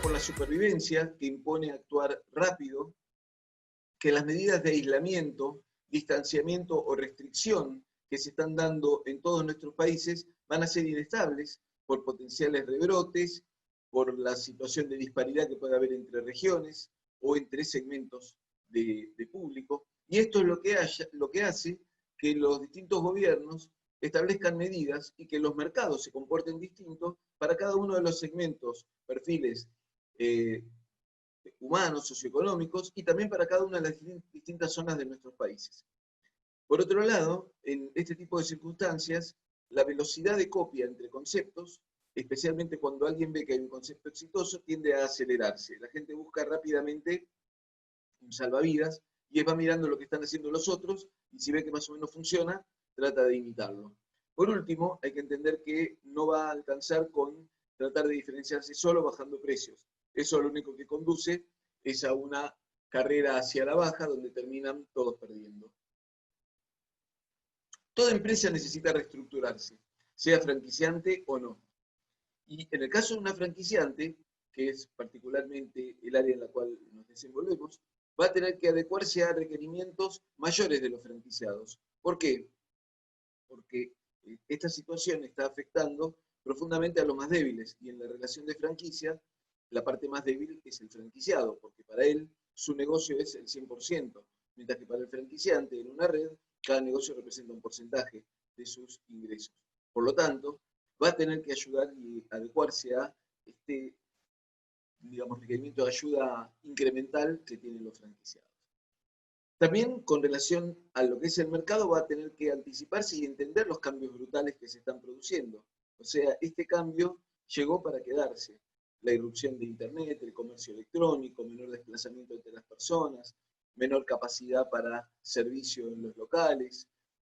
por la supervivencia que impone actuar rápido, que las medidas de aislamiento, distanciamiento o restricción que se están dando en todos nuestros países van a ser inestables por potenciales rebrotes, por la situación de disparidad que puede haber entre regiones o entre segmentos de público. Y esto es lo que hace que los distintos gobiernos establezcan medidas y que los mercados se comporten distintos para cada uno de los segmentos, perfiles humanos, socioeconómicos, y también para cada una de las distintas zonas de nuestros países. Por otro lado, en este tipo de circunstancias, la velocidad de copia entre conceptos, especialmente cuando alguien ve que hay un concepto exitoso, tiende a acelerarse. La gente busca rápidamente un salvavidas y va mirando lo que están haciendo los otros, y si ve que más o menos funciona, trata de imitarlo. Por último, hay que entender que no va a alcanzar con tratar de diferenciarse solo bajando precios. Eso lo único que conduce es a una carrera hacia la baja donde terminan todos perdiendo. Toda empresa necesita reestructurarse, sea franquiciante o no. Y en el caso de una franquiciante, que es particularmente el área en la cual nos desenvolvemos, va a tener que adecuarse a requerimientos mayores de los franquiciados. ¿Por qué? Porque esta situación está afectando profundamente a los más débiles, y en la relación de franquicia, la parte más débil es el franquiciado, porque para él su negocio es el 100%, mientras que para el franquiciante en una red, cada negocio representa un porcentaje de sus ingresos. Por lo tanto, va a tener que ayudar y adecuarse a este, digamos, requerimiento de ayuda incremental que tienen los franquiciados. También con relación a lo que es el mercado, va a tener que anticiparse y entender los cambios brutales que se están produciendo. O sea, este cambio llegó para quedarse. La irrupción de Internet, el comercio electrónico, menor desplazamiento entre las personas, menor capacidad para servicio en los locales,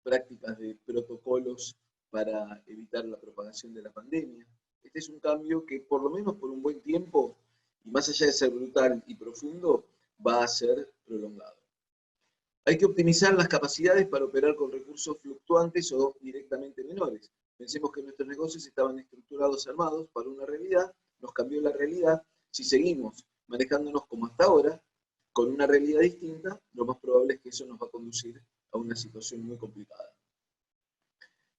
prácticas de protocolos para evitar la propagación de la pandemia. Este es un cambio que, por lo menos por un buen tiempo, y más allá de ser brutal y profundo, va a ser prolongado. Hay que optimizar las capacidades para operar con recursos fluctuantes o directamente menores. Pensemos que nuestros negocios estaban estructurados, armados para una realidad, nos cambió la realidad. Si seguimos manejándonos como hasta ahora, con una realidad distinta, lo más probable es que eso nos va a conducir a una situación muy complicada.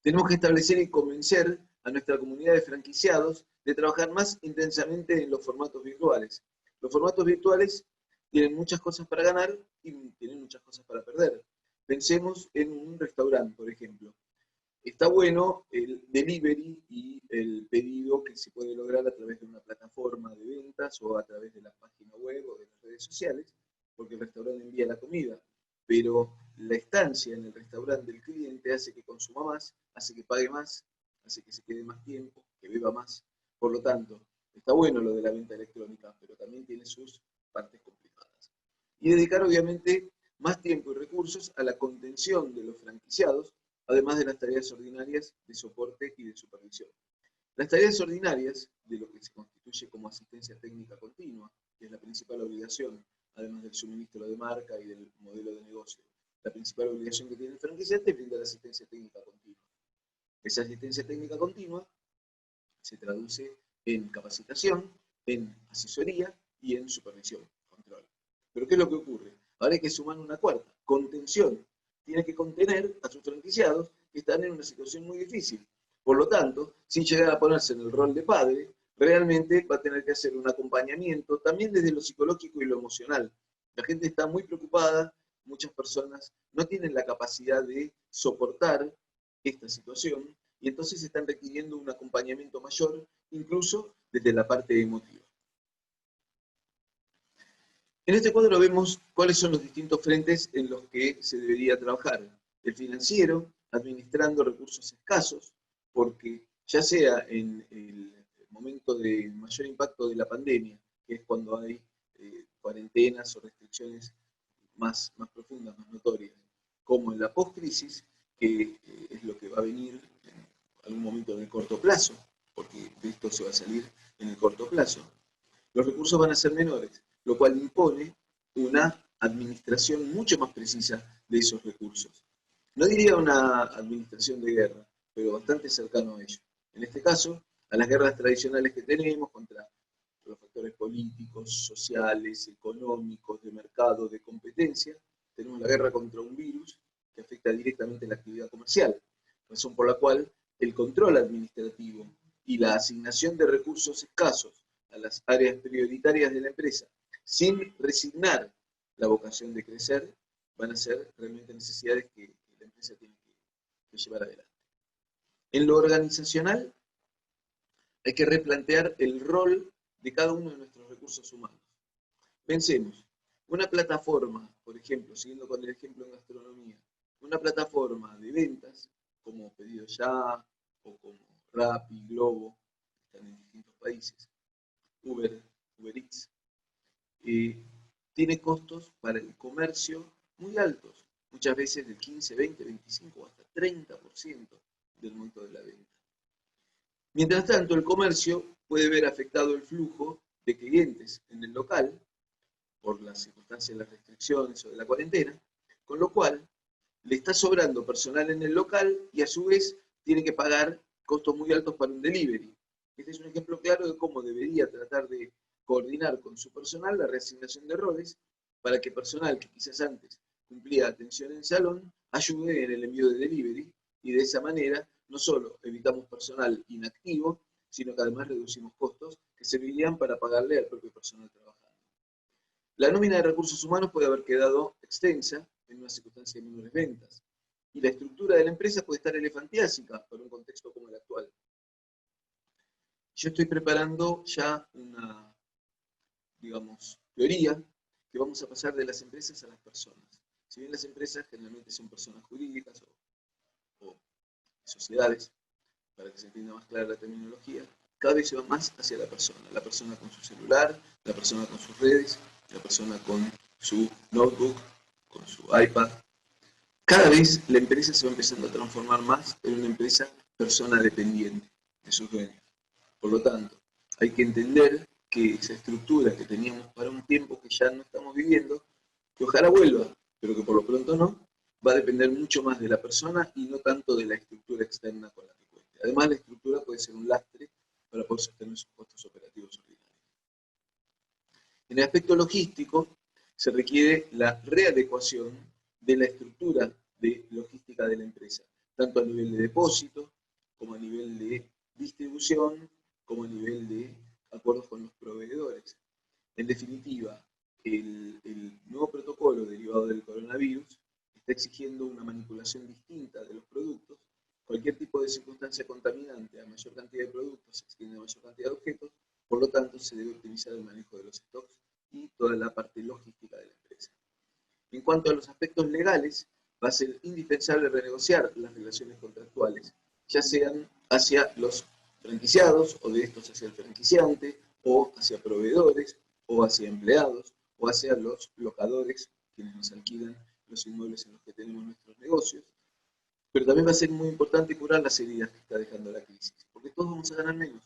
Tenemos que establecer y convencer a nuestra comunidad de franquiciados de trabajar más intensamente en los formatos virtuales. Los formatos virtuales tienen muchas cosas para ganar y tienen muchas cosas para perder. Pensemos en un restaurante, por ejemplo. Está bueno el delivery y el pedido que se puede lograr a través de una plataforma de ventas o a través de la página web o de las redes sociales, porque el restaurante envía la comida, pero la estancia en el restaurante del cliente hace que consuma más, hace que pague más, hace que se quede más tiempo, que beba más. Por lo tanto, está bueno lo de la venta electrónica, pero también tiene sus partes complicadas. Y dedicar obviamente más tiempo y recursos a la contención de los franquiciados, además de las tareas ordinarias de soporte y de supervisión. Las tareas ordinarias, de lo que se constituye como asistencia técnica continua, que es la principal obligación, además del suministro de marca y del modelo de negocio, la principal obligación que tiene el franquiciante es brindar asistencia técnica continua. Esa asistencia técnica continua se traduce en capacitación, en asesoría y en supervisión, control. Pero ¿qué es lo que ocurre? Ahora hay que sumar una cuarta, contención. Tiene que contener a sus franquiciados que están en una situación muy difícil. Por lo tanto, sin llegar a ponerse en el rol de padre, realmente va a tener que hacer un acompañamiento también desde lo psicológico y lo emocional. La gente está muy preocupada, muchas personas no tienen la capacidad de soportar esta situación y entonces están requiriendo un acompañamiento mayor, incluso desde la parte emotiva. En este cuadro vemos cuáles son los distintos frentes en los que se debería trabajar. El financiero, administrando recursos escasos, porque ya sea en el momento de mayor impacto de la pandemia, que es cuando hay cuarentenas o restricciones más profundas, más notorias, como en la post-crisis, que es lo que va a venir en algún momento en el corto plazo, porque de esto se va a salir en el corto plazo. Los recursos van a ser menores, lo cual impone una administración mucho más precisa de esos recursos. No diría una administración de guerra, pero bastante cercano a ello. En este caso, a las guerras tradicionales que tenemos contra los factores políticos, sociales, económicos, de mercado, de competencia, tenemos la guerra contra un virus que afecta directamente la actividad comercial, razón por la cual el control administrativo y la asignación de recursos escasos a las áreas prioritarias de la empresa, sin resignar la vocación de crecer, van a ser realmente necesidades que la empresa tiene que llevar adelante. En lo organizacional, hay que replantear el rol de cada uno de nuestros recursos humanos. Pensemos, una plataforma, por ejemplo, siguiendo con el ejemplo en gastronomía, una plataforma de ventas, como Pedido Ya, o como Rappi, Globo, que están en distintos países, Uber Eats, tiene costos para el comercio muy altos, muchas veces del 15, 20, 25 o hasta 30% del monto de la venta. Mientras tanto, el comercio puede ver afectado el flujo de clientes en el local por las circunstancias de las restricciones o de la cuarentena, con lo cual le está sobrando personal en el local y a su vez tiene que pagar costos muy altos para un delivery. Este es un ejemplo claro de cómo debería tratar de coordinar con su personal la reasignación de roles para que personal que quizás antes cumplía atención en salón ayude en el envío de delivery y de esa manera no solo evitamos personal inactivo, sino que además reducimos costos que servirían para pagarle al propio personal trabajando. La nómina de recursos humanos puede haber quedado extensa en una circunstancia de menores ventas, y la estructura de la empresa puede estar elefantiásica para un contexto como el actual. Yo estoy preparando ya una, digamos, teoría que vamos a pasar de las empresas a las personas. Si bien las empresas generalmente son personas jurídicas o sociedades, para que se entienda más clara la terminología, cada vez se va más hacia la persona con su celular, la persona con sus redes, la persona con su notebook, con su iPad. Cada vez la empresa se va empezando a transformar más en una empresa persona dependiente de sus dueños. Por lo tanto, hay que entender que esa estructura que teníamos para un tiempo que ya no estamos viviendo, que ojalá vuelva, pero que por lo pronto no, va a depender mucho más de la persona y no tanto de la estructura externa con la que cuente. Además, la estructura puede ser un lastre para poder sostener sus costos operativos ordinarios. En el aspecto logístico, se requiere la readecuación de la estructura de logística de la empresa, tanto a nivel de depósito, como a nivel de distribución, como a nivel de acuerdos con los proveedores. En definitiva, el nuevo protocolo derivado del coronavirus está exigiendo una manipulación distinta de los productos. Cualquier tipo de circunstancia contaminante a mayor cantidad de productos se extiende a mayor cantidad de objetos, por lo tanto se debe optimizar el manejo de los stocks y toda la parte logística de la empresa. En cuanto a los aspectos legales, va a ser indispensable renegociar las relaciones contractuales, ya sean hacia los franquiciados, o de estos hacia el franquiciante, o hacia proveedores, o hacia empleados, o hacia los locadores, quienes nos alquilan los inmuebles en los que tenemos nuestros negocios. Pero también va a ser muy importante curar las heridas que está dejando la crisis, porque todos vamos a ganar menos,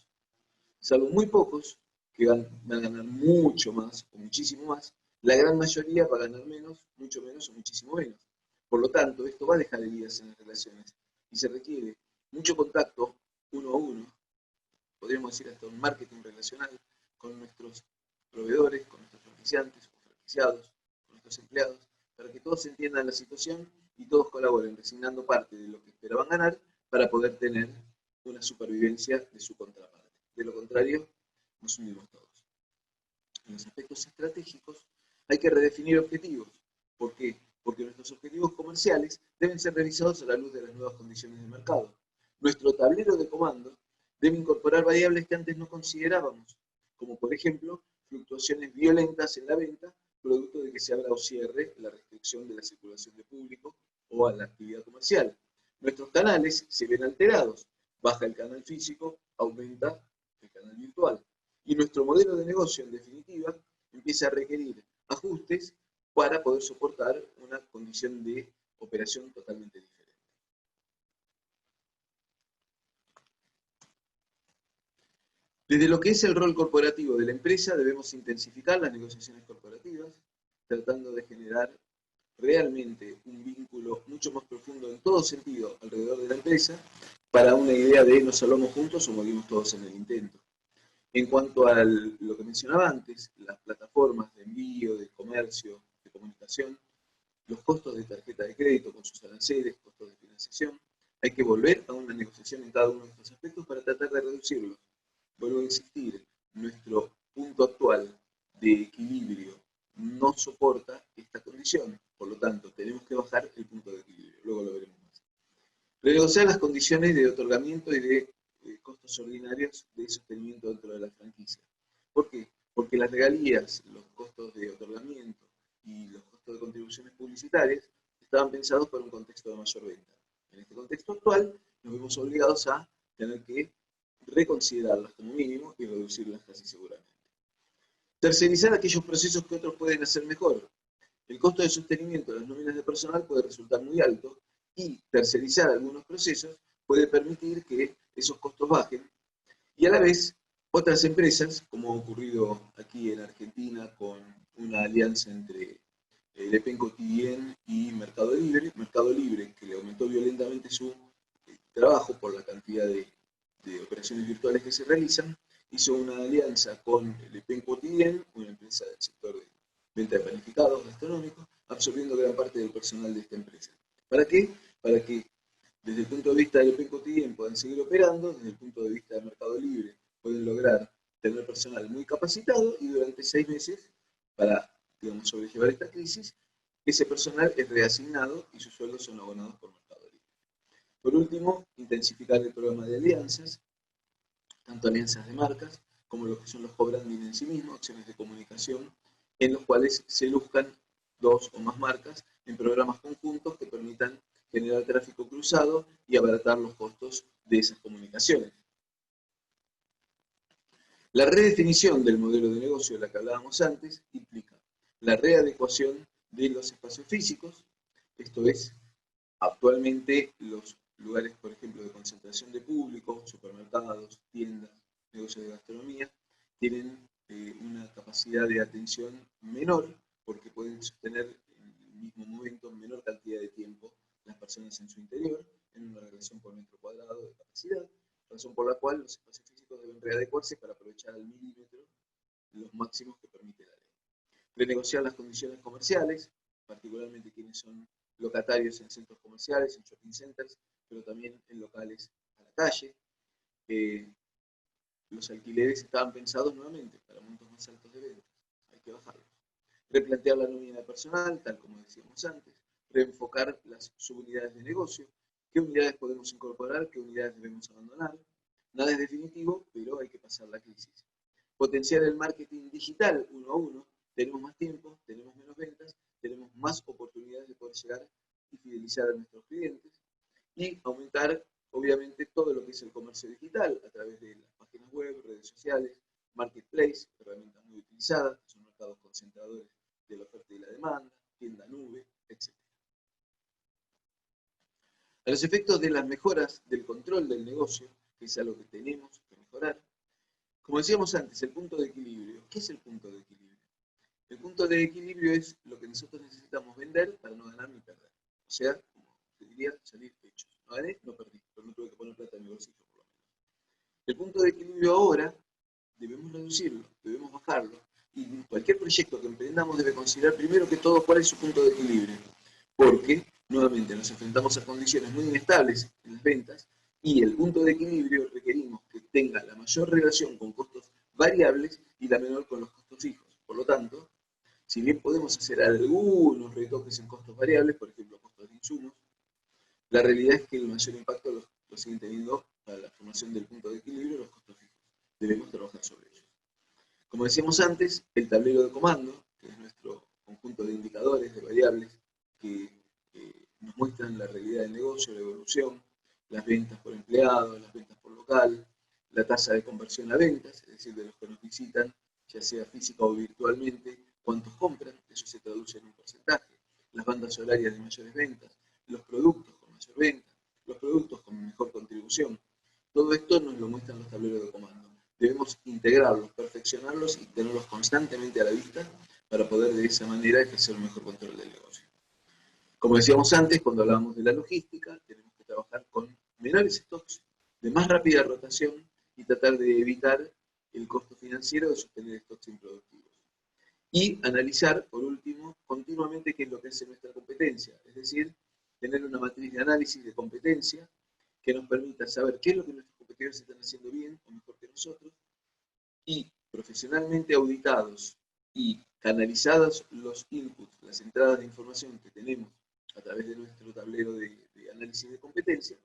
salvo muy pocos que van a ganar mucho más o muchísimo más. La gran mayoría va a ganar menos, mucho menos o muchísimo menos. Por lo tanto, esto va a dejar heridas en las relaciones y se requiere mucho contacto uno a uno, podríamos decir hasta un marketing relacional, con nuestros proveedores, con nuestros franquiciantes o franquiciados, con nuestros empleados, para que todos entiendan la situación y todos colaboren, resignando parte de lo que esperaban ganar para poder tener una supervivencia de su contraparte. De lo contrario, nos unimos todos. En los aspectos estratégicos hay que redefinir objetivos. ¿Por qué? Porque nuestros objetivos comerciales deben ser revisados a la luz de las nuevas condiciones de mercado. Nuestro tablero de comandos debe incorporar variables que antes no considerábamos, como por ejemplo fluctuaciones violentas en la venta, producto de que se abra o cierre la restricción de la circulación de público o a la actividad comercial. Nuestros canales se ven alterados. Baja el canal físico, aumenta el canal virtual. Y nuestro modelo de negocio, en definitiva, empieza a requerir ajustes para poder soportar una condición de operación totalmente diferente. Desde lo que es el rol corporativo de la empresa, debemos intensificar las negociaciones corporativas, tratando de generar realmente un vínculo mucho más profundo en todo sentido alrededor de la empresa, para una idea de nos salvamos juntos o morimos todos en el intento. En cuanto a lo que mencionaba antes, las plataformas de envío, de comercio, de comunicación, los costos de tarjeta de crédito con sus aranceles, costos de financiación, hay que volver a una negociación en cada uno de estos aspectos para tratar de reducirlos. Vuelvo a insistir, nuestro punto actual de equilibrio no soporta esta condición, por lo tanto, tenemos que bajar el punto de equilibrio, luego lo veremos más. Renegociar las condiciones de otorgamiento y de costos ordinarios de sostenimiento dentro de la franquicia. ¿Por qué? Porque las regalías, los costos de otorgamiento y los costos de contribuciones publicitarias estaban pensados para un contexto de mayor venta. En este contexto actual nos vemos obligados a tener que reconsiderarlas como mínimo y reducirlas casi seguramente. Tercerizar aquellos procesos que otros pueden hacer mejor. El costo de sostenimiento de las nóminas de personal puede resultar muy alto y tercerizar algunos procesos puede permitir que esos costos bajen y a la vez otras empresas, como ha ocurrido aquí en Argentina con una alianza entre Le Pen Quotidien y Mercado Libre que le aumentó violentamente su trabajo por la cantidad de operaciones virtuales que se realizan, hizo una alianza con Le Pen Quotidien, una empresa del sector de venta de panificados gastronómicos, absorbiendo gran parte del personal de esta empresa. ¿Para qué? Para que desde el punto de vista del Le Pen Quotidien puedan seguir operando, desde el punto de vista de Mercado Libre pueden lograr tener personal muy capacitado y durante 6 meses, para digamos, sobrellevar esta crisis, ese personal es reasignado y sus sueldos son abonados por Mercado Libre. Por último, intensificar el programa de alianzas, tanto alianzas de marcas como lo que son los co-branding en sí mismos, acciones de comunicación, en los cuales se luzcan 2 o más marcas en programas conjuntos que permitan generar tráfico cruzado y abaratar los costos de esas comunicaciones. La redefinición del modelo de negocio de la que hablábamos antes implica la readecuación de los espacios físicos, esto es, actualmente los lugares, por ejemplo, de concentración de público, supermercados, tiendas, negocios de gastronomía, tienen una capacidad de atención menor porque pueden sostener en el mismo momento menor cantidad de tiempo las personas en su interior, en una relación por metro cuadrado de capacidad, razón por la cual los espacios físicos deben readecuarse para aprovechar al milímetro los máximos que permite la ley. Renegociar las condiciones comerciales, particularmente quienes son locatarios en centros comerciales, en shopping centers, pero también en locales a la calle. Los alquileres estaban pensados nuevamente para montos más altos de ventas, hay que bajarlos. Replantear la nómina de personal, tal como decíamos antes, reenfocar las subunidades de negocio, qué unidades podemos incorporar, qué unidades debemos abandonar. Nada es definitivo, pero hay que pasar la crisis. Potenciar el marketing digital uno a uno, tenemos más tiempo, tenemos menos ventas, tenemos más oportunidades de poder llegar y fidelizar a nuestros clientes y aumentar, obviamente, todo lo que es el comercio digital a través de las páginas web, redes sociales, marketplace, herramientas muy utilizadas, que son mercados concentradores de la oferta y la demanda, tienda nube, etc. A los efectos de las mejoras del control del negocio, que es algo que tenemos que mejorar, como decíamos antes, el punto de equilibrio. ¿Qué es el punto de equilibrio? El punto de equilibrio es lo que nosotros necesitamos vender para no ganar ni perder. O sea, como te diría, salir hechos. No gané, no perdí, pero no tuve que poner plata en mi bolsillo por lo menos. El punto de equilibrio ahora debemos reducirlo, debemos bajarlo. Y cualquier proyecto que emprendamos debe considerar primero que todo cuál es su punto de equilibrio. Porque, nuevamente, nos enfrentamos a condiciones muy inestables en las ventas y el punto de equilibrio requerimos que tenga la mayor relación con costos variables y la menor con los costos fijos. Por lo tanto, si bien podemos hacer algunos retoques en costos variables, por ejemplo, costos de insumos, la realidad es que el mayor impacto lo siguen teniendo para la formación del punto de equilibrio los costos fijos. Debemos trabajar sobre ellos. Como decíamos antes, el tablero de comando, que es nuestro conjunto de indicadores, de variables, que nos muestran la realidad del negocio, la evolución, las ventas por empleado, las ventas por local, la tasa de conversión a ventas, es decir, de los que nos visitan, ya sea física o virtualmente, cuántos compran, eso se traduce en un porcentaje, las bandas horarias de mayores ventas, los productos con mayor venta, los productos con mejor contribución. Todo esto nos lo muestran los tableros de comando. Debemos integrarlos, perfeccionarlos y tenerlos constantemente a la vista para poder de esa manera ejercer un mejor control del negocio. Como decíamos antes, cuando hablábamos de la logística, tenemos que trabajar con menores stocks, de más rápida rotación y tratar de evitar el costo financiero de sostener stocks improductivos. Y analizar, por último, continuamente qué es lo que hace nuestra competencia, es decir, tener una matriz de análisis de competencia que nos permita saber qué es lo que nuestros competidores están haciendo bien o mejor que nosotros, y profesionalmente auditados y canalizados los inputs, las entradas de información que tenemos a través de nuestro tablero de análisis de competencia,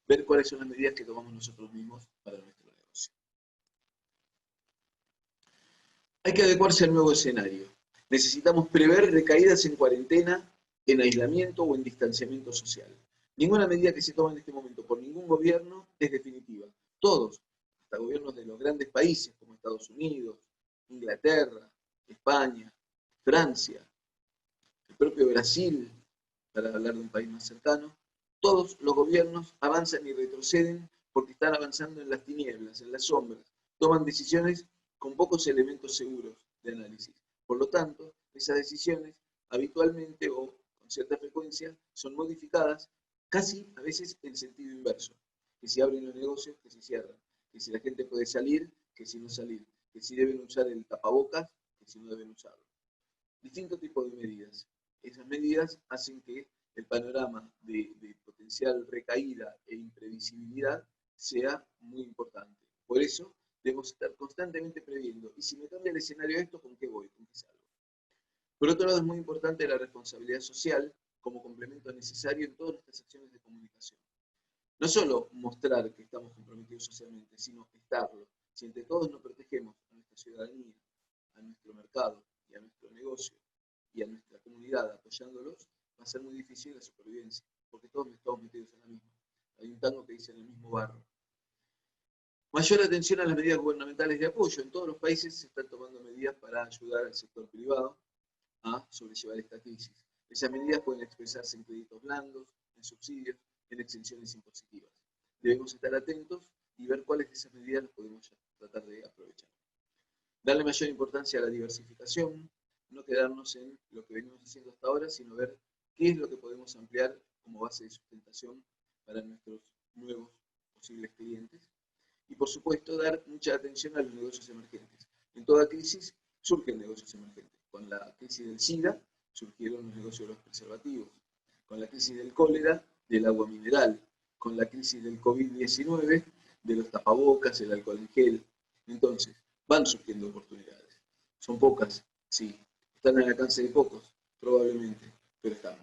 ver cuáles son las medidas que tomamos nosotros mismos para nuestro negocio. Hay que adecuarse al nuevo escenario. Necesitamos prever recaídas en cuarentena, en aislamiento o en distanciamiento social. Ninguna medida que se tome en este momento por ningún gobierno es definitiva. Todos, hasta gobiernos de los grandes países como Estados Unidos, Inglaterra, España, Francia, el propio Brasil, para hablar de un país más cercano, todos los gobiernos avanzan y retroceden porque están avanzando en las tinieblas, en las sombras, toman decisiones con pocos elementos seguros de análisis. Por lo tanto, esas decisiones habitualmente o con cierta frecuencia son modificadas casi a veces en sentido inverso. Que si abren los negocios, que si cierran. Que si la gente puede salir, que si no salir. Que si deben usar el tapabocas, que si no deben usarlo. Distintos tipos de medidas. Esas medidas hacen que el panorama de potencial recaída e imprevisibilidad sea muy importante. Por eso debemos estar constantemente previendo. Y si me cambia el escenario de esto, ¿con qué voy? ¿Con qué salgo? Por otro lado, es muy importante la responsabilidad social como complemento necesario en todas nuestras acciones de comunicación. No solo mostrar que estamos comprometidos socialmente, sino estarlo. Si entre todos nos protegemos a nuestra ciudadanía, a nuestro mercado y a nuestro negocio y a nuestra comunidad apoyándolos, va a ser muy difícil la supervivencia, porque todos estamos metidos en la misma. Hay un tango que dice en el mismo barro. Mayor atención a las medidas gubernamentales de apoyo. En todos los países se están tomando medidas para ayudar al sector privado a sobrellevar esta crisis. Esas medidas pueden expresarse en créditos blandos, en subsidios, en exenciones impositivas. Debemos estar atentos y ver cuáles de esas medidas las podemos tratar de aprovechar. Darle mayor importancia a la diversificación, no quedarnos en lo que venimos haciendo hasta ahora, sino ver qué es lo que podemos ampliar como base de sustentación para nuestros nuevos posibles clientes. Y por supuesto, dar mucha atención a los negocios emergentes. En toda crisis surgen negocios emergentes. Con la crisis del SIDA surgieron los negocios de los preservativos. Con la crisis del cólera, del agua mineral. Con la crisis del COVID-19, de los tapabocas, el alcohol en gel. Entonces, van surgiendo oportunidades. Son pocas, sí. Están al alcance de pocos, probablemente, pero están.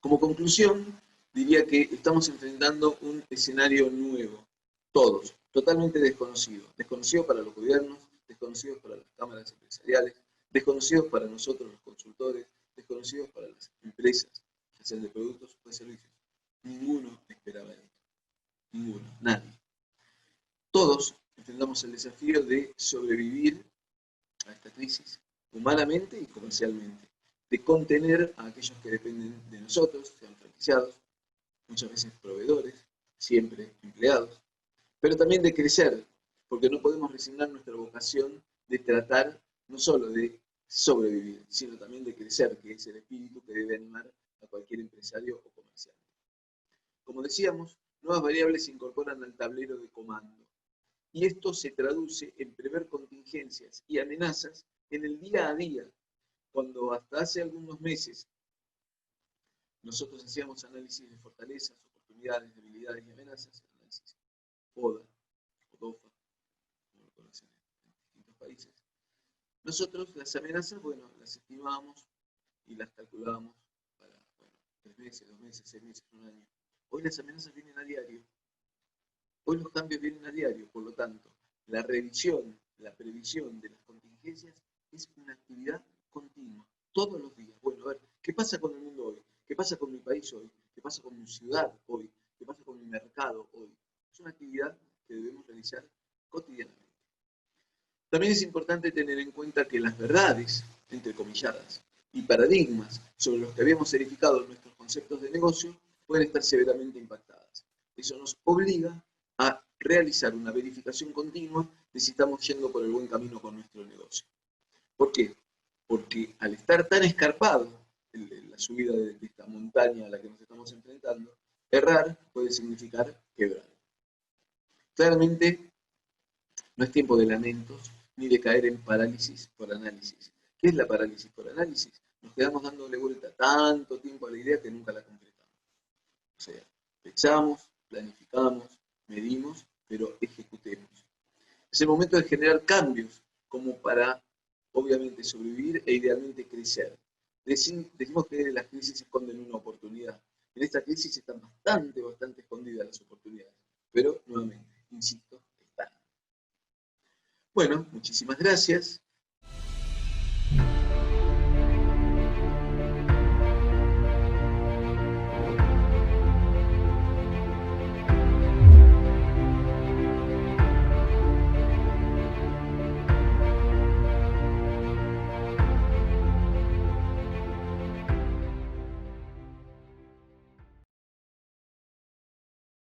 Como conclusión, diría que estamos enfrentando un escenario nuevo, todos, totalmente desconocido. Desconocido para los gobiernos, desconocidos para las cámaras empresariales, desconocidos para nosotros los consultores, desconocidos para las empresas, ya sean de productos o de servicios. Ninguno esperaba esto. Ninguno, nadie. Todos enfrentamos el desafío de sobrevivir a esta crisis, humanamente y comercialmente, de contener a aquellos que dependen de nosotros, sean franquiciados, muchas veces proveedores, siempre empleados, pero también de crecer, porque no podemos resignar nuestra vocación de tratar no solo de sobrevivir, sino también de crecer, que es el espíritu que debe animar a cualquier empresario o comerciante. Como decíamos, nuevas variables se incorporan al tablero de comando, y esto se traduce en prever contingencias y amenazas en el día a día, cuando hasta hace algunos meses nosotros hacíamos análisis de fortalezas, oportunidades, debilidades y amenazas, análisis FODA, FODOFA, como lo conocen en distintos países. Nosotros las amenazas, bueno, las estimábamos y las calculábamos para, 3 meses, 2 meses, 6 meses, un año. Hoy las amenazas vienen a diario. Hoy los cambios vienen a diario, por lo tanto, la revisión, la previsión de las contingencias es una actividad continua, todos los días. Bueno, a ver, ¿qué pasa con el mundo hoy? ¿Qué pasa con mi país hoy? ¿Qué pasa con mi ciudad hoy? ¿Qué pasa con mi mercado hoy? Es una actividad que debemos realizar cotidianamente. También es importante tener en cuenta que las verdades, entrecomilladas, y paradigmas sobre los que habíamos edificado nuestros conceptos de negocio pueden estar severamente impactadas. Eso nos obliga a realizar una verificación continua de si estamos yendo por el buen camino con nuestro negocio. ¿Por qué? Porque al estar tan escarpado en la subida de esta montaña a la que nos estamos enfrentando, errar puede significar quebrar. Claramente No es tiempo de lamentos, ni de caer en parálisis por análisis. ¿Qué es la parálisis por análisis? Nos quedamos dándole vuelta tanto tiempo a la idea que nunca la completamos. O sea, pensamos, planificamos, medimos, pero ejecutemos. Es el momento de generar cambios como para, obviamente, sobrevivir e idealmente crecer. Decimos que las crisis esconden una oportunidad. En esta crisis están bastante escondidas las oportunidades. Pero, nuevamente, insisto, están. Bueno, muchísimas gracias.